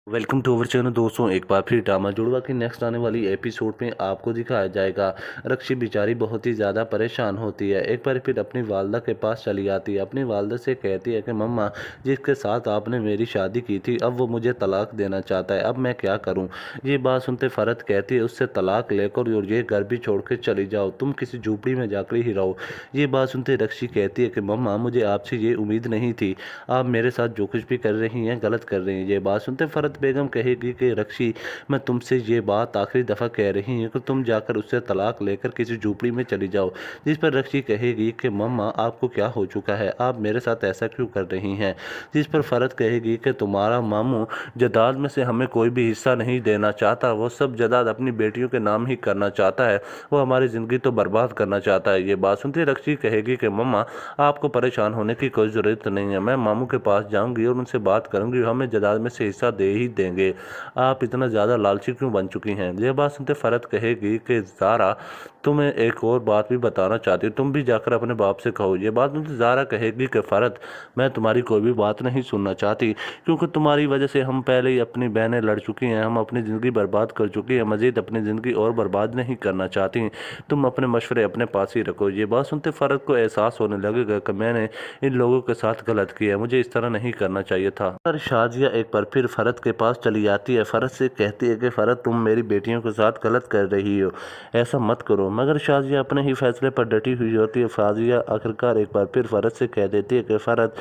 Welcome to our channel दोस्तों। एक बार फिर ड्रामा जुड़वा की नेक्स्ट आने वाली एपिसोड में आपको दिखाया जाएगा रक्षी बेचारी बहुत ही ज़्यादा परेशान होती है। एक बार फिर अपनी वालदा के पास चली आती है, अपनी वालदा से कहती है कि मम्मा, जिसके साथ आपने मेरी शादी की थी अब वो मुझे तलाक देना चाहता है, अब मैं क्या करूं। ये बात सुनते फरत कहती है उससे तलाक लेकर और ये घर भी छोड़ के चली जाओ, तुम किसी झूपड़ी में जाकर ही रहो। ये बात सुनते रक्षी कहती है कि मम्मा, मुझे आपसे ये उम्मीद नहीं थी, आप मेरे साथ जो कुछ भी कर रही हैं गलत कर रही हैं। ये बात सुनते फरत बेगम कहेगी कि रक्षी, मैं तुमसे ये बात आखिरी दफ़ा कह रही हूँ कि तुम जाकर उससे तलाक लेकर किसी झूपड़ी में चली जाओ। जिस पर रक्षी कहेगी कि मम्मा, आपको क्या हो चुका है, आप मेरे साथ ऐसा क्यों कर रही हैं। जिस पर फरत कहेगी कि तुम्हारा मामू जायदाद में से हमें कोई भी हिस्सा नहीं देना चाहता, वो सब जायदाद अपनी बेटियों के नाम ही करना चाहता है, वो हमारी ज़िंदगी तो बर्बाद करना चाहता है। ये बात सुनती रक्षी कहेगी कि मम्मा, आपको परेशान होने की कोई ज़रूरत नहीं है, मैं मामू के पास जाऊंगी और उनसे बात करूंगी, हमें जायदाद में से हिस्सा दे ही देंगे। आप इतना ज़्यादा लालची क्यों बन चुकी हैं। ये बात सुनते फरत कहेगी कि ज़ारा, तुम्हें एक और बात भी बताना चाहती हूँ, तुम भी जाकर अपने बाप से कहो। ये बात सुनते ज़ारा कहेगी कि फरत, मैं तुम्हारी कोई भी बात नहीं सुनना चाहती, क्योंकि तुम्हारी वजह से हम पहले ही अपनी बहनें लड़ चुकी हैं, हम अपनी ज़िंदगी बर्बाद कर चुकी हैं, मज़ीद अपनी ज़िंदगी और बर्बाद नहीं करना चाहती, तुम अपने मशवरे अपने पास ही रखो। ये बात सुनते फरत को एहसास होने लगेगा कि मैंने इन लोगों के साथ गलत किया, मुझे इस तरह नहीं करना चाहिए था। पर शाजिया एक बार फिर फरत के पास चली आती है, फरत से कहती है कि फरत, तुम मेरी बेटियों के साथ गलत कर रही हो, ऐसा मत करो। मगर शाजिया अपने ही फैसले पर डटी हुई होती है। शाजिया आखिरकार एक बार फिर फरत से कह देती है कि फरत,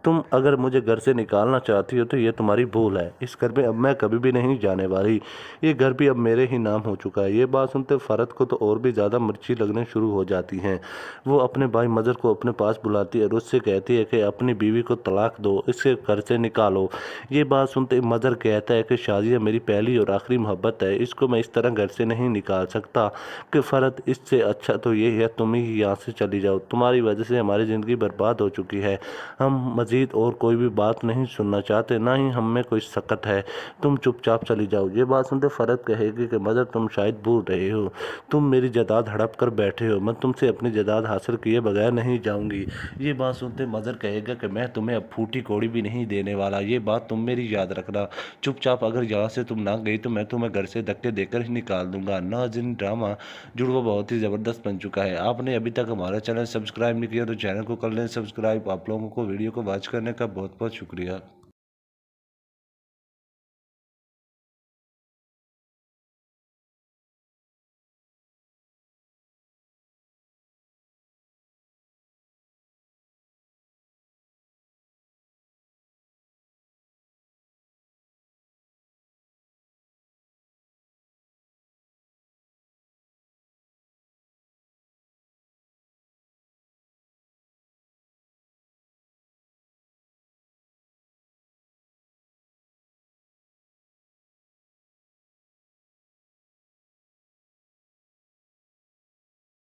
तुम अगर मुझे घर से निकालना चाहती हो तो ये तुम्हारी भूल है, इस घर में अब मैं कभी भी नहीं जाने वाली, ये घर भी अब मेरे ही नाम हो चुका है। ये बात सुनते फरत को तो और भी ज़्यादा मिर्ची लगने शुरू हो जाती हैं। वो अपने भाई मज़र को अपने पास बुलाती है और उससे कहती है कि अपनी बीवी को तलाक दो, इससे घर से निकालो। ये बात सुनते मज़र कहता है कि शाजिया मेरी पहली और आखिरी मोहब्बत है, इसको मैं इस तरह घर से नहीं निकाल सकता। कि फरत, इससे अच्छा तो ये है तुम ही यहाँ से चली जाओ, तुम्हारी वजह से हमारी ज़िंदगी बर्बाद हो चुकी है, हम मज़ीद और कोई भी बात नहीं सुनना चाहते, ना ही हम में कोई सकत है, तुम चुपचाप चली जाओ। ये बात सुनते फरत कहेगी कि मदर, तुम शायद भूल रहे हो, तुम मेरी जायदाद हड़प कर बैठे हो, मैं तुमसे अपनी जायदाद हासिल किए बगैर नहीं जाऊंगी। ये बात सुनते मदर कहेगा कि मैं तुम्हें अब फूटी कौड़ी भी नहीं देने वाला, ये बात तुम मेरी याद रखना, चुपचाप अगर यहाँ से तुम ना गई तो मैं तुम्हें घर से धक्के देकर ही निकाल दूंगा। नाज़रीन, ड्रामा जुड़वा बहुत ही ज़बरदस्त बन चुका है। आपने अभी तक हमारा चैनल सब्सक्राइब नहीं किया तो चैनल को कर लें सब्सक्राइब। आप लोगों को वीडियो को वॉच करने का बहुत बहुत शुक्रिया।